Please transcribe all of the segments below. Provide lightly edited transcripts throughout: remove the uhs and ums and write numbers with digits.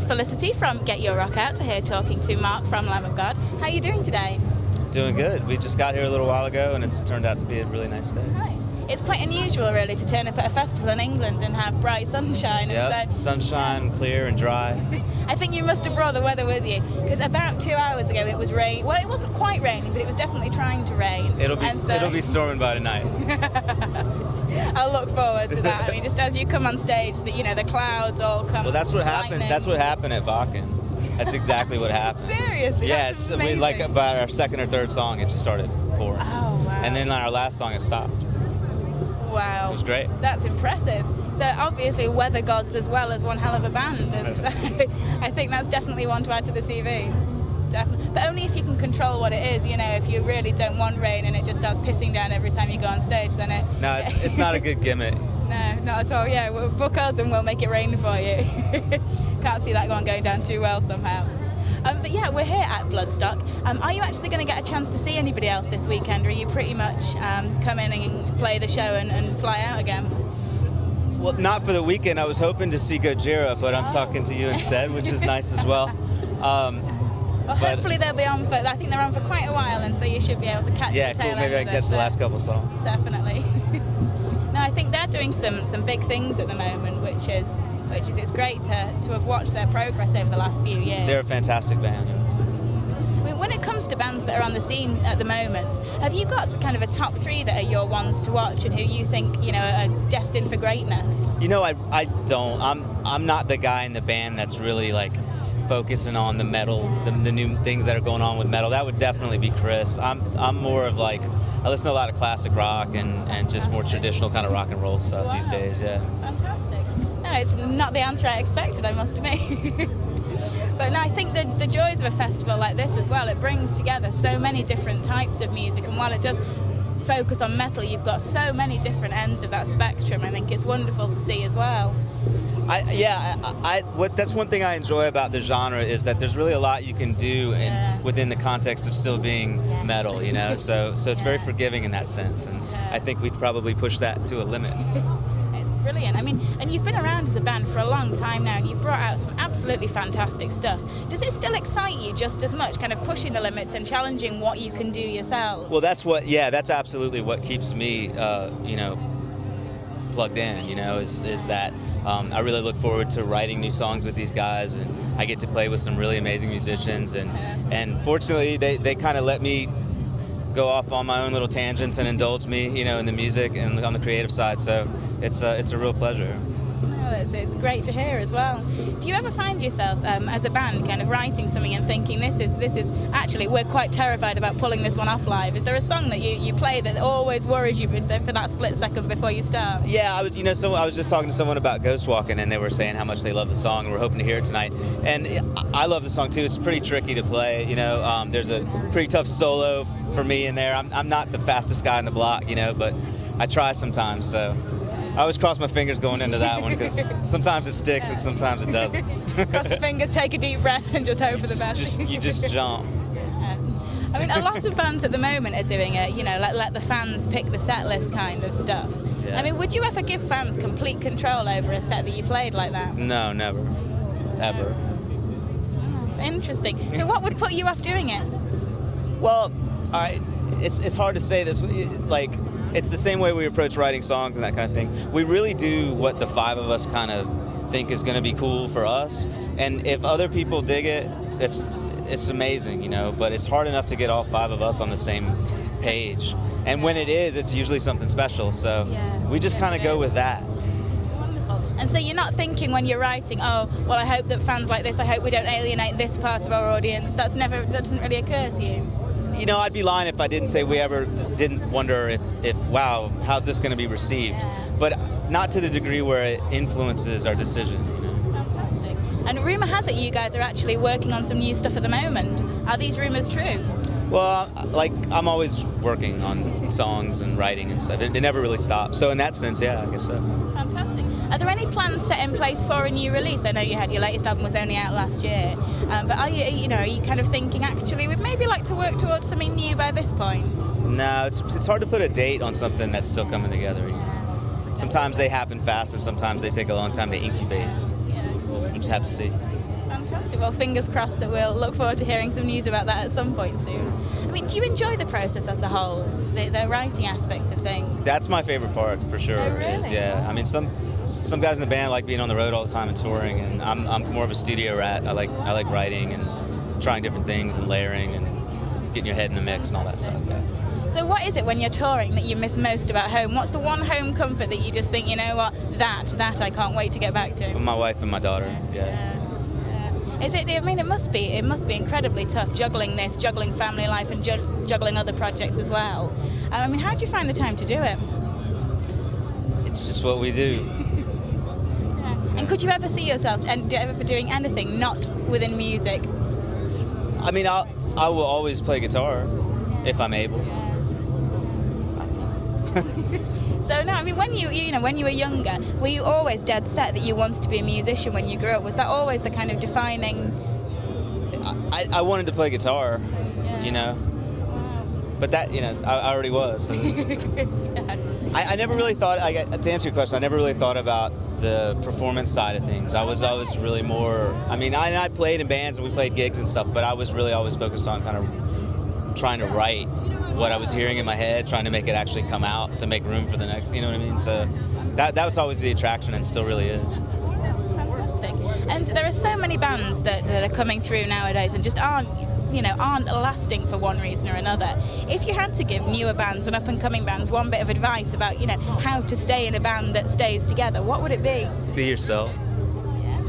Felicity from Get Your Rock Out here talking to Mark from Lamb of God. How are you doing today? Doing good. We just got here a little while ago and it's turned out to be a really nice day. Nice. It's quite unusual really to turn up at a festival in England and have bright sunshine. Yep. And so, sunshine, clear and dry. I think you must have brought the weather with you, because about 2 hours ago it was rain. Well, it wasn't quite raining, but it was definitely trying to rain. It'll be storming by tonight. I'll look forward to that. I mean, just as you come on stage, the clouds all come. Well, that's what happened. lightning. That's what happened at Wacken. That's exactly what happened. Seriously? Yes, That's amazing. like about our second or third song, it just started pouring. Oh wow! And then on our last song, it stopped. Wow. It was great. That's impressive. So obviously weather gods as well as one hell of a band, and so I think that's definitely one to add to the CV. Definitely. But only if you can control what it is. If you really don't want rain and it just starts pissing down every time you go on stage, then it... No, it's not a good gimmick. No, not at all. Yeah, we'll book us and we'll make it rain for you. Can't see that one going down too well somehow. But yeah, we're here at Bloodstock. Are you actually going to get a chance to see anybody else this weekend, or are you pretty much come in and play the show and fly out again? Well, not for the weekend. I was hoping to see Gojira, but I'm talking to you instead, which is nice as well. Well, hopefully they'll be on for, I think they're on for quite a while, and so you should be able to catch the tail end. Yeah, cool. Maybe I can catch the last couple songs. Definitely. No, I think they're doing some big things at the moment, which is it's great to have watched their progress over the last few years. They're a fantastic band. I mean, when it comes to bands that are on the scene at the moment, have you got kind of a top three that are your ones to watch and who you think are destined for greatness? I don't. I'm not the guy in the band that's really like focusing on the metal, the new things that are going on with metal. That would definitely be Chris. I'm more of like, I listen to a lot of classic rock and just more traditional kind of rock and roll stuff these days. Yeah. Fantastic. No, it's not the answer I expected, I must admit. But no, I think the joys of a festival like this as well, it brings together so many different types of music, and while it does focus on metal, you've got so many different ends of that spectrum. I think it's wonderful to see as well. That's one thing I enjoy about the genre is that there's really a lot you can do within the context of still being metal, So it's very forgiving in that sense, and I think we'd probably push that to a limit. It's brilliant. I mean, and you've been around as a band for a long time now, and you've brought out some absolutely fantastic stuff. Does it still excite you just as much, kind of pushing the limits and challenging what you can do yourself? Well, that's absolutely what keeps me, plugged in, is that I really look forward to writing new songs with these guys, and I get to play with some really amazing musicians, and fortunately they kind of let me go off on my own little tangents and indulge me, in the music and on the creative side, so it's a real pleasure. It's great to hear as well. Do you ever find yourself as a band kind of writing something and thinking this is actually, we're quite terrified about pulling this one off live? Is there a song that you play that always worries you for that split second before you start? Yeah, I was just talking to someone about Ghost Walking, and they were saying how much they love the song, and we're hoping to hear it tonight. And I love the song too. It's pretty tricky to play. There's a pretty tough solo for me in there. I'm not the fastest guy on the block, but I try sometimes. So I always cross my fingers going into that one, because sometimes it sticks and sometimes it doesn't. Cross the fingers, take a deep breath, and just hope for the best. You just jump. I mean, a lot of bands at the moment are doing it, let the fans pick the set list kind of stuff. Yeah. I mean, would you ever give fans complete control over a set that you played like that? No, never. Ever. Oh, interesting. So what would put you off doing it? Well, it's hard to say this. It's the same way we approach writing songs and that kind of thing. We really do what the five of us kind of think is going to be cool for us. And if other people dig it, it's amazing, but it's hard enough to get all five of us on the same page. And when it is, it's usually something special. So we just kind of go with that. Wonderful. And so you're not thinking when you're writing, oh, well, I hope that fans like this, I hope we don't alienate this part of our audience. That doesn't really occur to you? I'd be lying if I didn't say we ever didn't wonder if wow, how's this going to be received? But not to the degree where it influences our decision. Fantastic. And rumor has it you guys are actually working on some new stuff at the moment. Are these rumors true? Well, I'm always working on songs and writing and stuff. It never really stops. So in that sense, yeah, I guess so. Fantastic. Are there any plans set in place for a new release? I know you had your latest album was only out last year, but are you kind of thinking actually we'd maybe like to work towards something new by this point? No, it's hard to put a date on something that's still coming together. Sometimes they happen fast, and sometimes they take a long time to incubate. We'll just have to see. Fantastic. Well, fingers crossed that we'll look forward to hearing some news about that at some point soon. I mean, do you enjoy the process as a whole, the writing aspect of things? That's my favorite part for sure. Oh, really? I mean, some guys in the band like being on the road all the time and touring, and I'm more of a studio rat. I like writing and trying different things and layering and getting your head in the mix and all that stuff. Yeah. So what is it when you're touring that you miss most about home? What's the one home comfort that you just think, you know what, that I can't wait to get back to? My wife and my daughter. Yeah. Is it? I mean, it must be incredibly tough juggling family life and juggling other projects as well. I mean, how do you find the time to do it? It's just what we do. Yeah. And could you ever see yourself ever doing anything not within music? I mean, I will always play guitar if I'm able. Yeah. So no, I mean, when when you were younger, were you always dead set that you wanted to be a musician when you grew up? Was that always the kind of defining? I wanted to play guitar, you know, Wow. but that, you know, I already was. So. Yes. I never really thought. To answer your question, I never really thought about the performance side of things. I was always really more. I mean, I played in bands and we played gigs and stuff, but I was really always focused on kind of trying to write what I was hearing in my head, trying to make it actually come out to make room for the next. You know what I mean? So that was always the attraction, and still really is. Fantastic. And there are so many bands that are coming through nowadays and just aren't lasting for one reason or another. If you had to give newer bands and up-and-coming bands one bit of advice about, how to stay in a band that stays together, what would it be? Be yourself. Yeah.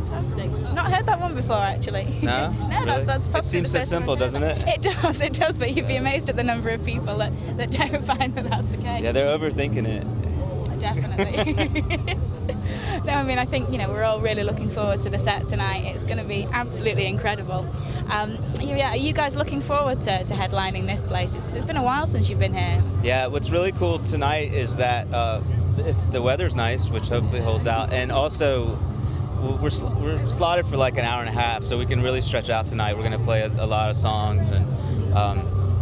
Fantastic. Not heard that one before, actually. No? No, Really? that's possibly It seems the so first simple, time I've heard doesn't it? that. It does, but you'd be amazed at the number of people that don't find that that's the case. Yeah, they're overthinking it. Definitely. No, I mean, I think, we're all really looking forward to the set tonight. It's going to be absolutely incredible. Are you guys looking forward to headlining this place? Because it's been a while since you've been here. Yeah, what's really cool tonight is that the weather's nice, which hopefully holds out, and also we're slotted for like an hour and a half, so we can really stretch out tonight. We're going to play a lot of songs, and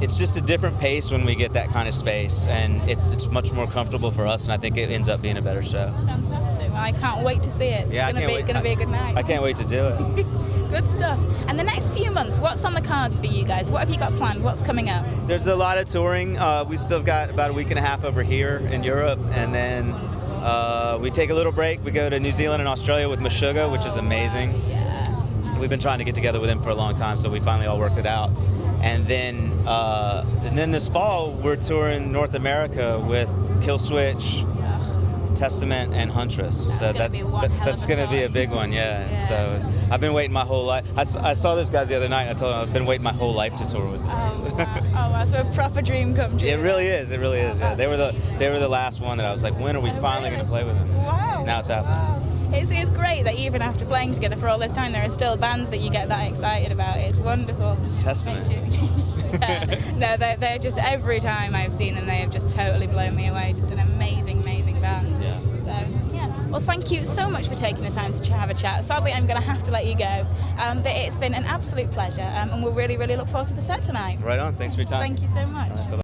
it's just a different pace when we get that kind of space, and it's much more comfortable for us, and I think it ends up being a better show. Fantastic. Well, I can't wait to see it. Yeah, It's going to be a good night. I can't wait to do it. Good stuff. And the next few months, what's on the cards for you guys? What have you got planned? What's coming up? There's a lot of touring. We still got about a week and a half over here in Europe, and then we take a little break. We go to New Zealand and Australia with Meshuggah, which is amazing. Yeah. We've been trying to get together with him for a long time, so we finally all worked it out. And then this fall, we're touring North America with Killswitch, Testament, and Huntress. So that's going to be a big one, yeah. So I've been waiting my whole life. I saw those guys the other night, and I told them I've been waiting my whole life to tour with them. Oh, wow. So a proper dream come true. It really is. Yeah. They were the last one that I was like, when are we finally going to play with them? Wow. Now it's happening. Wow. It's great that even after playing together for all this time, there are still bands that you get that excited about. It's wonderful. It's Testament. No, they're just, every time I've seen them, they have just totally blown me away. Just an amazing, amazing band. Yeah. So, yeah. Well, thank you so much for taking the time to have a chat. Sadly, I'm going to have to let you go. But it's been an absolute pleasure, and we'll really, really look forward to the set tonight. Right on. Thanks for your time. Thank you so much. Bye-bye.